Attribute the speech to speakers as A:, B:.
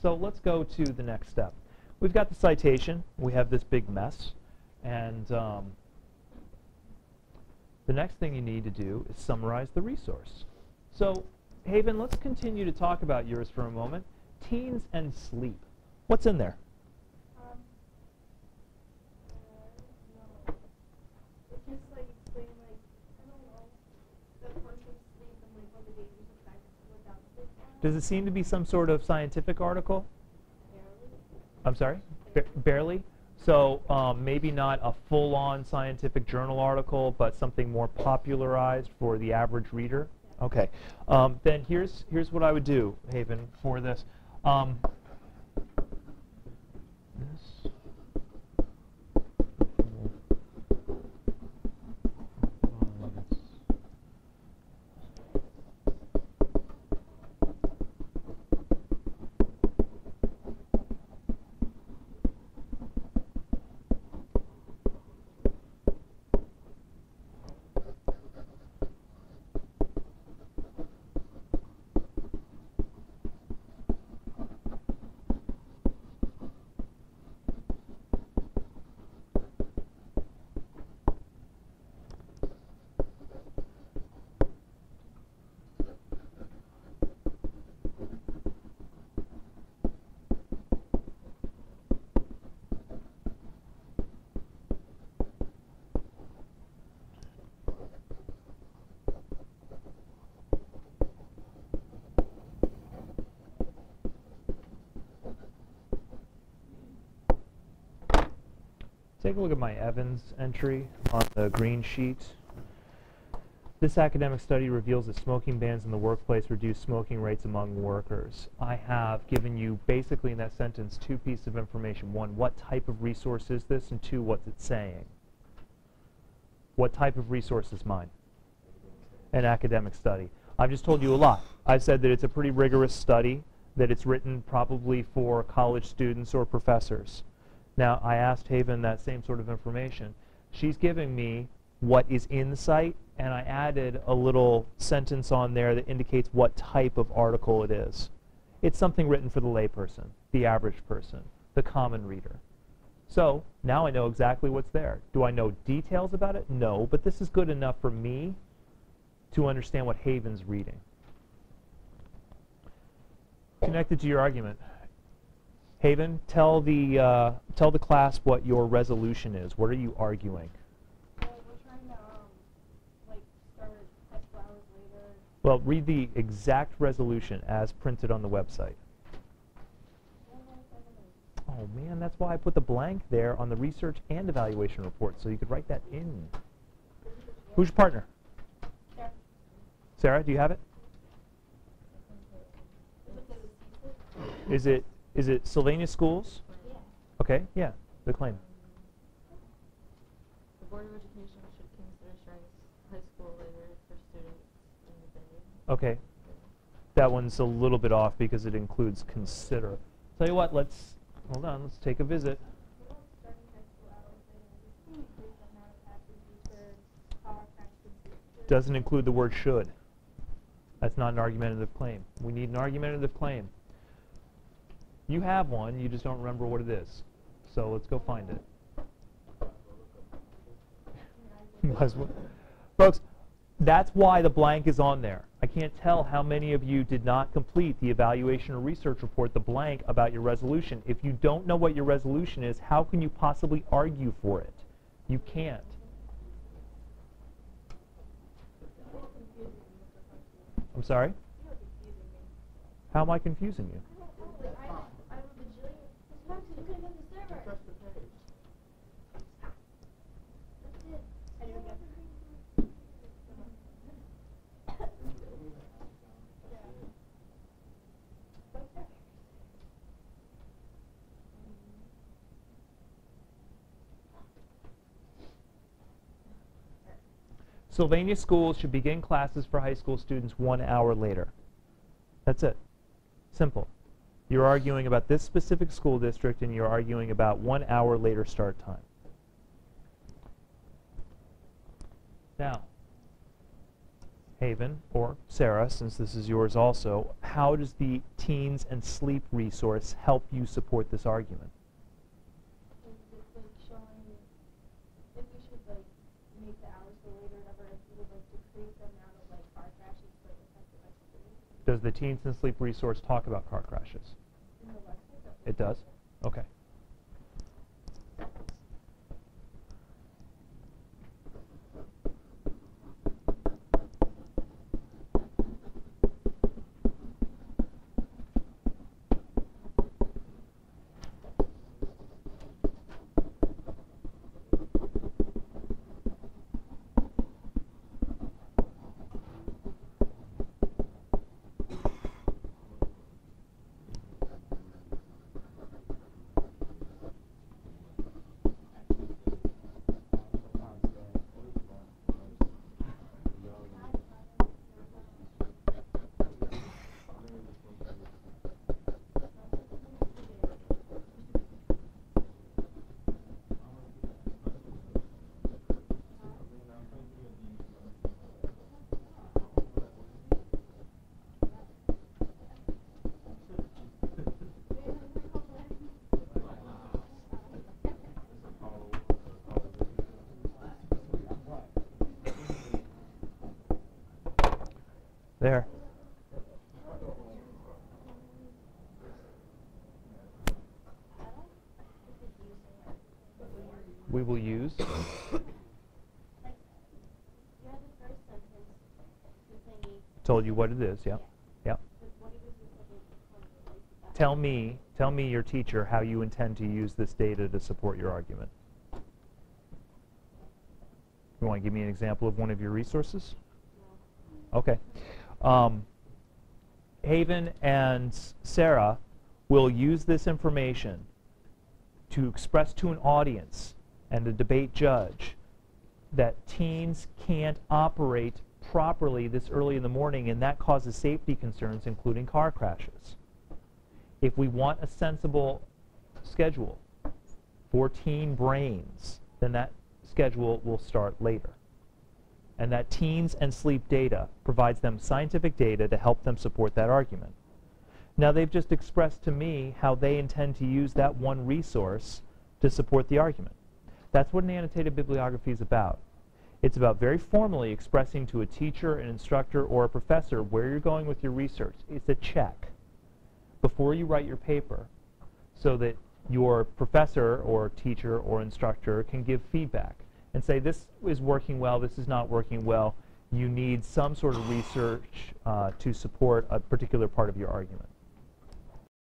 A: So let's go to the next step. We've got the citation. We have this big mess. And the next thing you need to do is summarize the resource. So, Haven, let's continue to talk about yours for a moment. Teens and sleep. What's in there? Does it seem to be some sort of scientific article?
B: Barely.
A: I'm sorry? Barely? So maybe not a full-on scientific journal article, but something more popularized for the average reader? Yeah. Okay. Then here's what I would do, Haven, for this. Take a look at my Evans entry on the green sheet. This academic study reveals that smoking bans in the workplace reduce smoking rates among workers. I have given you basically in that sentence two pieces of information. One, what type of resource is this? And two, what's it saying? What type of resource is mine? An academic study. I've just told you a lot. I've said that it's a pretty rigorous study, that it's written probably for college students or professors. Now, I asked Haven that same sort of information. She's giving me what is in the site, and I added a little sentence on there that indicates what type of article it is. It's something written for the layperson, the average person, the common reader. So, now I know exactly what's there. Do I know details about it? No, but this is good enough for me to understand what Haven's reading. Connected to your argument. Haven, tell the class what your resolution is. What are you arguing?
B: Well, we're trying to start a couple hours later.
A: Well, read the exact resolution as printed on the website. Oh man, that's why I put the blank there on the research and evaluation report, so you could write that in. Who's your partner?
B: Sarah.
A: Sarah, do you have it? Is it Sylvania Schools?
B: Yeah.
A: Okay, yeah, the claim.
C: The Board of Education should consider starting high school later for students in the day.
A: Okay. That one's a little bit off because it includes consider. Tell you what, let's take a visit. Doesn't include the word should. That's not an argumentative claim. We need an argumentative claim. You have one, you just don't remember what it is. So let's go find it. Folks, that's why the blank is on there. I can't tell how many of you did not complete the evaluation or research report, the blank about your resolution. If you don't know what your resolution is, how can you possibly argue for it? You can't. I'm sorry? How am I confusing you? Sylvania Schools should begin classes for high school students 1 hour later. That's it. Simple. You're arguing about this specific school district, and you're arguing about 1 hour later start time. Now, Haven, or Sarah, since this is yours also, how does the Teens and Sleep resource help you support this argument?
B: Is it like showing if we should like make the hours go later or whatever, if we would like decrease the amount of like car crashes like affected by students?
A: Does the Teens and Sleep resource talk about car crashes?
B: In the website?
A: It does? Okay. There. We will use.
B: Yeah, the first sentence, the thingy.
A: Told you what it is, yeah. Yeah.
B: But what it is like,
A: Tell me your teacher how you intend to use this data to support your argument. You want to give me an example of one of your resources? Okay. Haven and Sarah will use this information to express to an audience and a debate judge that teens can't operate properly this early in the morning, and that causes safety concerns, including car crashes. If we want a sensible schedule for teen brains, then that schedule will start later. And that Teens and Sleep data provides them scientific data to help them support that argument. Now they've just expressed to me how they intend to use that one resource to support the argument. That's what an annotated bibliography is about. It's about very formally expressing to a teacher, an instructor, or a professor where you're going with your research. It's a check before you write your paper so that your professor or teacher or instructor can give feedback and say, this is working well, this is not working well. You need some sort of research to support a particular part of your argument.